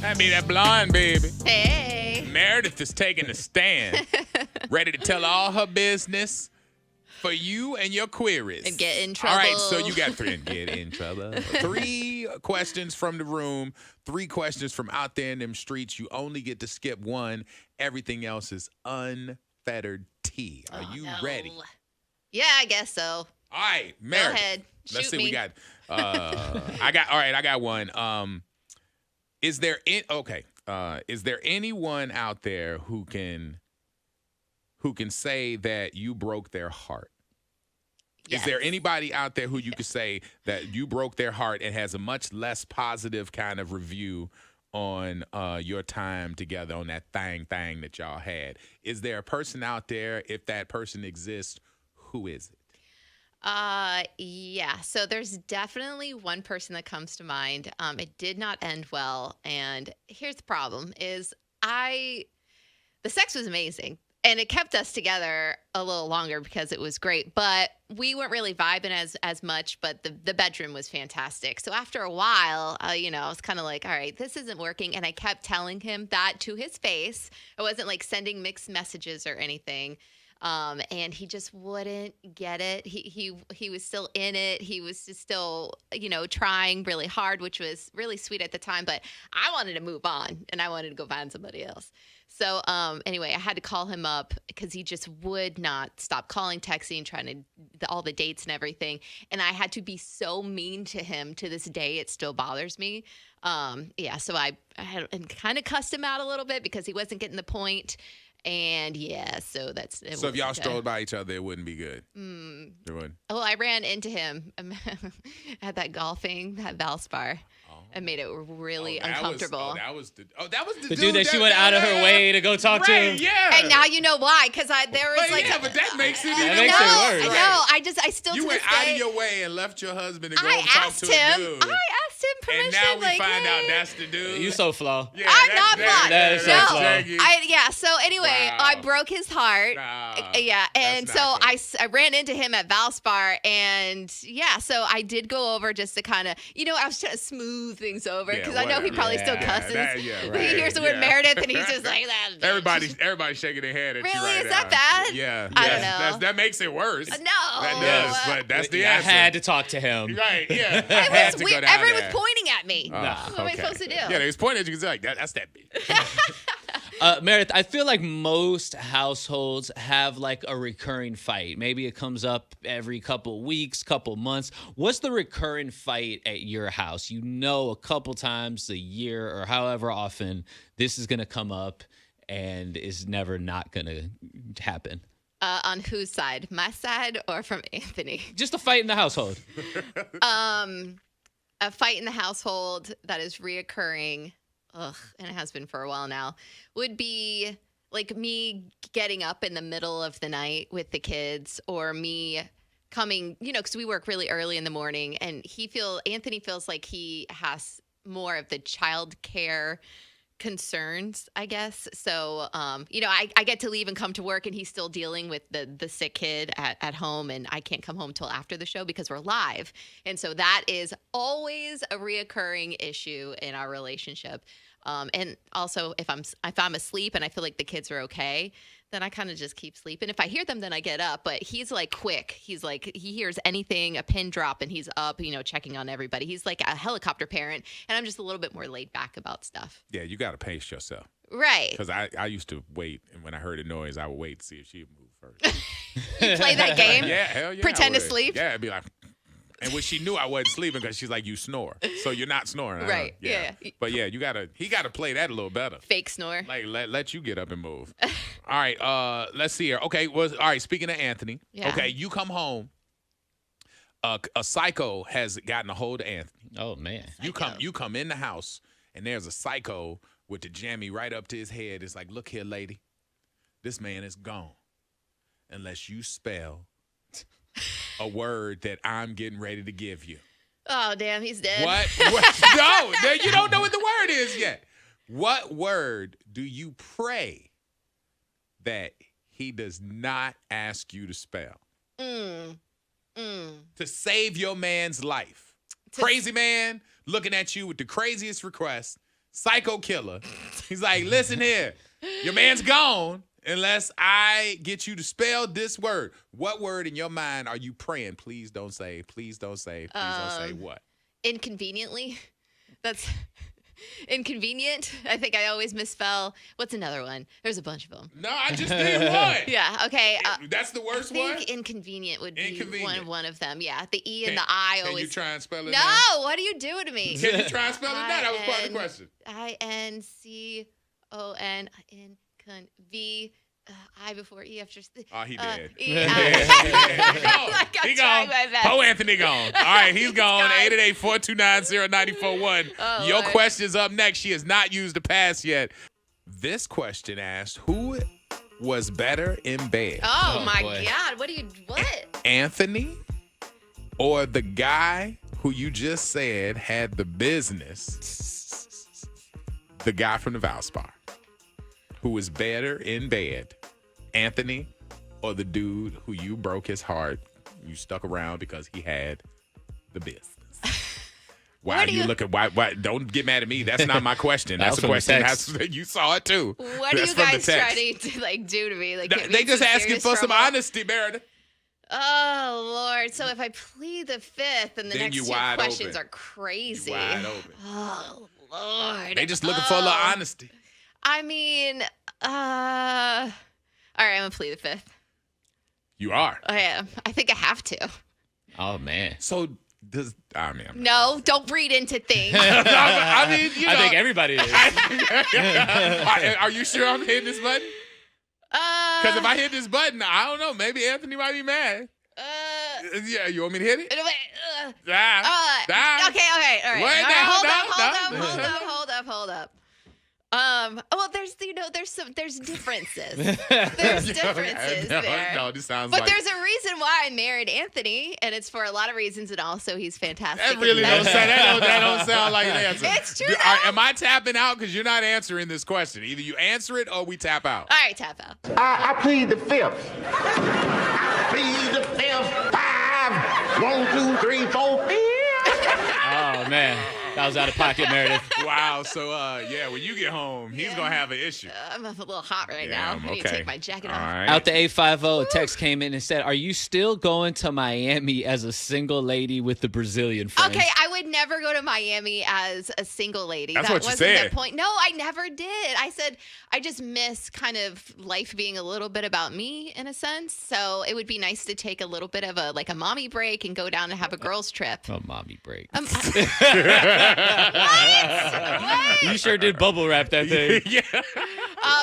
That be that blonde baby. Hey. Meredith is taking a stand, ready to tell all her business for you and your queries. And get in trouble. All right, so you got three. Get in trouble. 3 questions from the room, 3 questions from out there in them streets. You only get to skip one. Everything else is unfettered tea. Are you ready? Yeah, I guess so. All right, Meredith. Go ahead. Let's Shoot see. me. We got. I got one. Is there anyone out there who can say that you broke their heart? Yes. Is there anybody out there who you could say that you broke their heart and has a much less positive kind of review on your time together on that thing that y'all had? Is there a person out there? If that person exists, who is it? Yeah. So there's definitely one person that comes to mind. It did not end well, and here's the problem: is the sex was amazing, and it kept us together a little longer because it was great, but we weren't really vibing as much. But the bedroom was fantastic. So after a while, I was kind of like, all right, this isn't working, and I kept telling him that to his face. I wasn't like sending mixed messages or anything. And he just wouldn't get it. He was still in it. He was just still, trying really hard, which was really sweet at the time. But I wanted to move on, and I wanted to go find somebody else. So anyway, I had to call him up because he just would not stop calling, texting, trying to all the dates and everything. And I had to be so mean to him. To this day, it still bothers me. So I had kind of cussed him out a little bit because he wasn't getting the point. And so that's it. So if y'all strolled by each other, it wouldn't be good. It wouldn't. Well, I ran into him at that golfing, that Valspar. It made it really uncomfortable. That was the The dude that she went out of her way to go talk to him. Yeah. And now you know why, because there was but that makes it even That makes it worse. I know. I still You to went this out day, of your way and left your husband to go I talk asked to him. a dude. I asked him permission. And now we like, find out hey. that's the dude. You so flow. Yeah, I'm not flawed. That is so No. flawed. So anyway, Wow. I broke his heart. Nah, And that's so not cool. I ran into him at Valspar, and so I did go over just to kind of, I was trying to smooth things over because I know he probably still cusses. He He hears the word Meredith, and he's just like that. Everybody's shaking their head at you Really? right Is now. that bad? Yeah. I don't know. That makes it worse. No. That does, but that's the I answer. had to talk to him. Right, yeah. I had to go down Everyone there. was pointing at me. Nah. What am I supposed to do? Yeah, they was pointing at you because like, that's that bitch. Meredith, I feel like most households have like a recurring fight. Maybe it comes up every couple weeks, couple months. What's the recurring fight at your house? A couple times a year or however often this is going to come up and is never not going to happen. On whose side? My side or from Anthony? Just a fight in the household. A fight in the household that is reoccurring, and it has been for a while now, would be like me getting up in the middle of the night with the kids, or me coming, because we work really early in the morning, and Anthony feels like he has more of the child care concerns, I guess. So, I get to leave and come to work, and he's still dealing with the sick kid at home, and I can't come home till after the show because we're live. And so that is always a reoccurring issue in our relationship. And also if I'm asleep and I feel like the kids are okay, then I kind of just keep sleeping. If I hear them, then I get up. But he's like quick. He's like, he hears anything, a pin drop, and he's up, checking on everybody. He's like a helicopter parent, and I'm just a little bit more laid back about stuff. Yeah, you got to pace yourself. Right. Because I used to wait, and when I heard a noise, I would wait to see if she would move first. You play that game? Yeah, hell yeah. Pretend I to would. sleep? Yeah, it'd be like, and when she knew I wasn't sleeping because she's like, you snore. So you're not snoring. Right, yeah. But yeah, he got to play that a little better. Fake snore. Like, let you get up and move. All right, let's see here. Okay, all right, speaking of Anthony. Yeah. Okay, you come home. A psycho has gotten a hold of Anthony. Oh, man. You come in the house, and there's a psycho with the jammy right up to his head. It's like, look here, lady. This man is gone unless you spell a word that I'm getting ready to give you. Oh, damn, he's dead. What? No, you don't know what the word is yet. What word do you pray that he does not ask you to spell? To save your man's life. Crazy man looking at you with the craziest request. psycho killer. He's like, listen here, your man's gone unless I get you to spell this word. What word in your mind are you praying? Please don't say. Please don't say. Please don't say what? Inconveniently. That's inconvenient. I think I always misspell. What's another one? There's a bunch of them. No, I just need one. Yeah. Okay. That's the worst one? I think inconvenient would be Inconvenient. one of them. Yeah. The E and the I always. Can you try and spell it No. now? What are you doing to me? Can you try and spell it now? That was part of the question. INCONV. I before E after. Oh, he dead. E, He Like I'm trying my best. Poe Anthony gone. All right, he's gone. 888-429-0941. Oh, Your Lord. question's up next. She has not used the pass yet. This question asked, who was better in bed? Oh my boy. God! What? Anthony or the guy who you just said had the business? The guy from the Valspar. Who was better in bed? Anthony or the dude who you broke his heart? You stuck around because he had the business. Why What are do you you- looking? Why? Don't get mad at me. That's not my question. That That's was the from the question. text. That's, you saw it too. What are That's you from the guys text. trying to like do to me? Like get me They in just some asking serious for some trouble? honesty, Meredith. Oh Lord! So if I plead the fifth, then the Then next you two wide questions open. are crazy. You wide open. Oh Lord! They just looking for a little honesty. I mean, all right, I'm gonna plead the fifth. You are. I am. I think I have to. Oh man. So does I mean? No, don't read into things. I mean, you know. I think everybody is. Are you sure I'm hitting this button? Because if I hit this button, I don't know. Maybe Anthony might be mad. Yeah, you want me to hit it? Ah. Okay, all right. Wait, All right, no, hold up. Well, there's differences. There's differences there. No, this sounds But like there's a reason why I married Anthony, and it's for a lot of reasons, and also he's fantastic. that really and don't sound. That don't sound like an answer. It's true, Am I tapping out because you're not answering this question? Either you answer it or we tap out. All right, tap out. I plead the fifth. I plead the fifth. 5, 1, 2, 3, 4, 5. Oh man. That was out of pocket, Meredith. Wow. So yeah, when you get home, he's gonna have an issue. I'm a little hot right Yeah, now. I need to okay. take my jacket All off. right. Out the 850, a text came in and said, "Are you still going to Miami as a single lady with the Brazilian friend?" Okay, I would never go to Miami as a single lady. That's that what you wasn't said. the point. No, I never did. I said I just miss kind of life being a little bit about me in a sense. So it would be nice to take a little bit of a mommy break and go down and have a girls trip. Oh, mommy break. What? You sure did bubble wrap that thing. Yeah.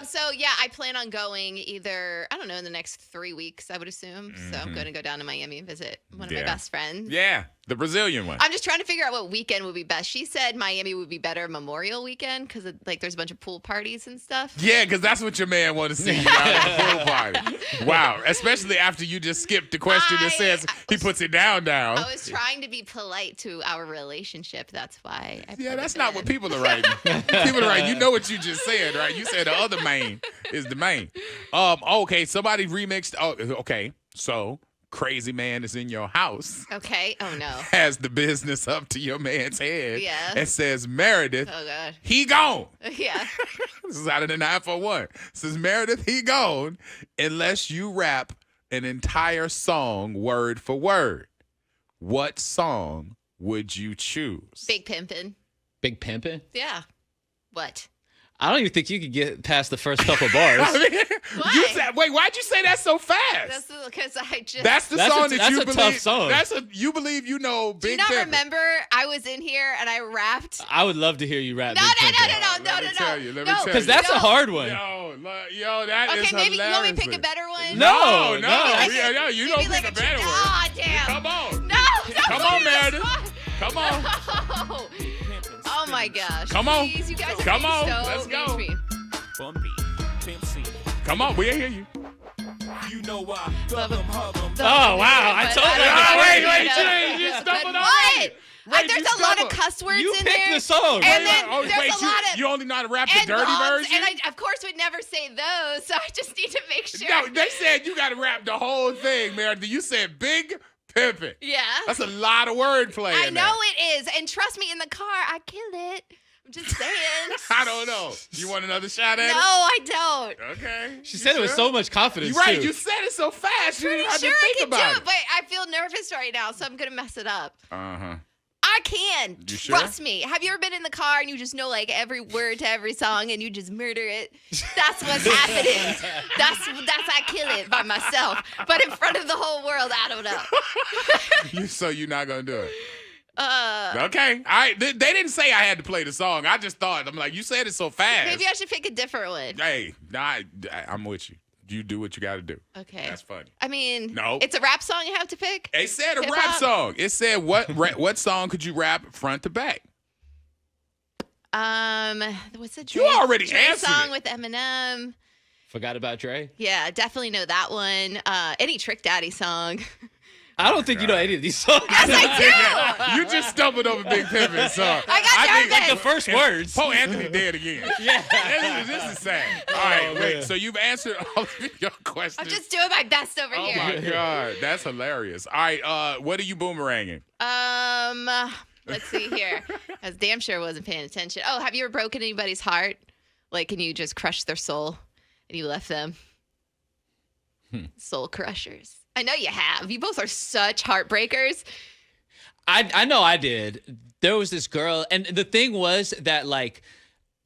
So yeah, I plan on going either, I don't know, in the next 3 weeks, I would assume. So I'm going to go down to Miami and visit one of my Yeah. best friends. Yeah, the Brazilian one. I'm just trying to figure out what weekend would be best. She said Miami would be better Memorial weekend because there's a bunch of pool parties and stuff. Yeah, because that's what your man want to see you out at the pool party. Wow, especially after you just skipped the question that says he puts it down. I was trying to be polite to our relationship. That's why. Yeah, that's not what people are writing. People are writing. You know what you just said, right? You said the other main is the main. Okay, somebody remixed. Oh, okay. So crazy man is in your house. Okay. Oh no. Has the business up to your man's head. Yeah. And says Meredith. Oh god. He gone. Yeah. This is out of the 941. Says Meredith, he gone unless you rap an entire song word for word. What song would you choose? Big pimpin'. Big pimpin'? Yeah. What? I don't even think you could get past the first couple bars. I mean, Why? you said, wait, why'd you say that so fast? That's because I just. That's the That's song a- that that's you a believe. tough song. You believe you know Do you Big not Pimpin'. remember? I was in here and I rapped. I would love to hear you rap No, Big no, Pimpin'. no, no, no, Let me tell you, let me tell you. Because that's a No. hard one. Yo, that is Okay, maybe you want me to pick hilarious. a better one. No, No, no. yeah, you don't Maybe pick like a better one. Ah, damn. Come on. No. Come on, Meredith. Come on. No. Oh my gosh. Come on. Please, you guys are Come being on. so Let's go. mean to me. Bumpy, Pimp C. Come on, we ain't hear you. You know why? Thug 'em, hug 'em. Oh, wow. I told you. You stumbled But on what? it. Wait, There's you a lot of stumbled. cuss words You in picked there. the song. And then Oh, there's wait, a lot of you only know how to rap the and dirty bombs, version? and I, of course, would never say those. So I just need to make sure. No, they said you got to rap the whole thing, Meredith. You said Big Pimpin'. Yeah. That's a lot of wordplay. I in know there. it is, and trust me, in the car, I kill it. I'm just saying. I don't know. You want another shot at No, I don't. it? Okay. She said it with so much confidence. You're right. too. You said it so fast. You Pretty didn't have sure to I think can about do it, but I feel nervous right now, so I'm gonna mess it up. Uh-huh. I can. You sure? Trust me. Have you ever been in the car and you just know like every word to every song and you just murder it? That's what's happening. That's I kill it by myself. But in front of the whole world, I don't know. So you're not going to do it? Okay. All right. They didn't say I had to play the song. I just thought, I'm like, you said it so fast. Maybe I should pick a different one. Hey, nah, I'm with you. You do what you got to do. Okay. That's funny. I mean, No. it's a rap song you have to pick. It said a rap Hip-hop? song. It said what song could you rap front to back? What's the You already Dre answered song it. with Eminem? Forgot about Dre. Yeah, definitely know that one. Any Trick Daddy song. I don't think you know any of these songs. Yes, I do. Yeah, you just stumbled over Big Pimpin'. So I got think nervous. The first words. Poe Anthony dead again. Yeah. This is sad. All right, wait. man. So you've answered all of your questions. I'm just doing my best over Oh here. my God, that's hilarious. All right, what are you boomeranging? Let's see here. I was damn sure wasn't paying attention. Oh, have you ever broken anybody's heart? Like, and you just crushed their soul and you left them? Soul crushers. I know you have. You both are such heartbreakers. I know I did. There was this girl, and the thing was that, like,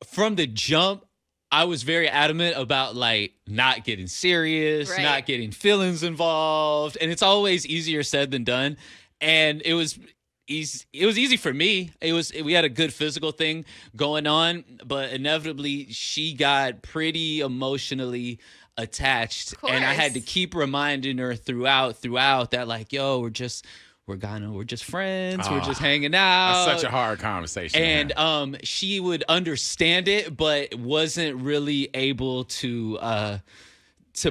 from the jump, I was very adamant about, like, not getting serious, Right. not getting feelings involved, and it's always easier said than done. And it was easy. It was easy for me. We had a good physical thing going on, but inevitably she got pretty emotionally attached, and I had to course. keep reminding her throughout that, like, yo, we're just friends, we're just hanging out. That's such a hard conversation. to And have. she would understand it, but wasn't really able to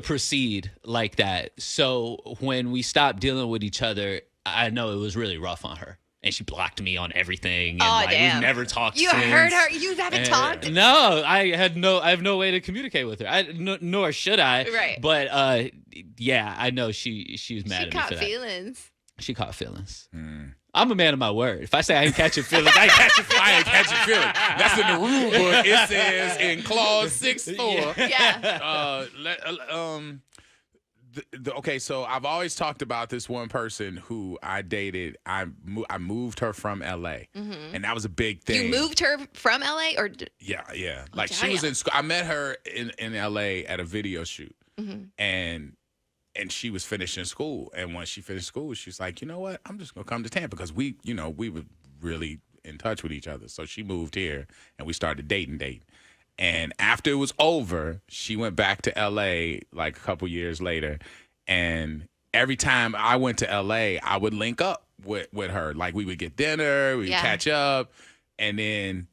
proceed like that. So when we stopped dealing with each other, I know it was really rough on her. And she blocked me on everything. And Oh, like, damn. we've never talked You since. heard her? You haven't talked? No, I have no way to communicate with her. Nor should I. Right. But yeah, I know she was mad She at me caught for that. feelings. She caught feelings. I'm a man of my word. If I say I ain't catching feelings, I ain't catching feelings. I ain't catching feeling. That's in the rule book. It says in clause 6.4. Yeah. Okay, so I've always talked about this one person who I dated. I moved her from L.A. And that was a big thing. You moved her from LA or Yeah. Like she was damn. in school. I met her in L.A. at a video shoot, and she was finishing school. And when she finished school, she was like, you know what? I'm just gonna come to Tampa because we were really in touch with each other. So she moved here, and we started dating. And after it was over, she went back to L.A. like a couple years later. And every time I went to L.A., I would link up with her. Like we would get dinner, we'd Yeah. catch up, and then,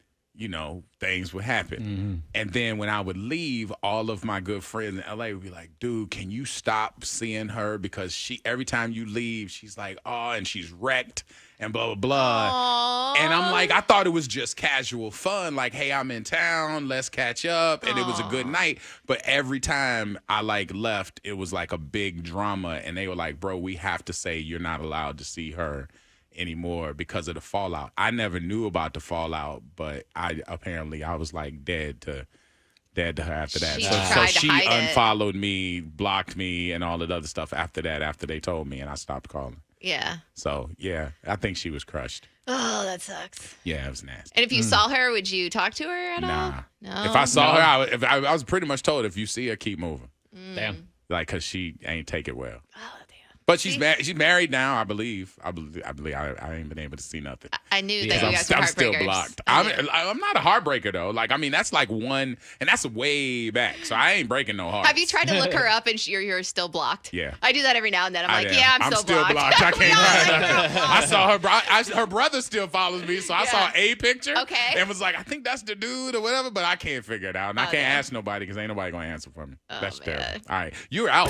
things would happen. And then when I would leave, all of my good friends in L.A. would be like, dude, can you stop seeing her? Because every time you leave, she's like, oh, and she's wrecked and blah, blah, blah. Aww. And I'm like, I thought it was just casual fun. Like, hey, I'm in town. Let's catch up. And it was a good night. But every time I left, it was like a big drama. And they were like, bro, we have to say you're not allowed to see her anymore because of the fallout. I never knew about the fallout, but I was like dead to her after that. She So tried to she hide it. unfollowed me, blocked me, and all that other stuff after that, after they told me, and I stopped calling. Yeah. So, yeah, I think she was crushed. Oh, that sucks. Yeah, it was nasty. And if you saw her, would you talk to her at all? Nah. No. If I saw her, I was pretty much told, if you see her, keep moving. Damn. Like, because she ain't take it well. Oh, damn. But she's married now, I believe. I ain't been able to see nothing. I knew that Because you guys were I'm still heartbreakers. blocked. I I'm not a heartbreaker, though. Like, I mean, that's like one, and that's way back. So I ain't breaking no heart. Have you tried to look her up and you're still blocked? Yeah. I do that every now and then. I'm like, am. yeah, I'm still blocked. I We all can't. are still I saw her brother still follows me, so I saw a picture. Okay. And was like, I think that's the dude or whatever, but I can't figure it out. And I Oh, can't damn. ask nobody because ain't nobody going to answer for me. Oh, That's man. terrible. All right. You're out.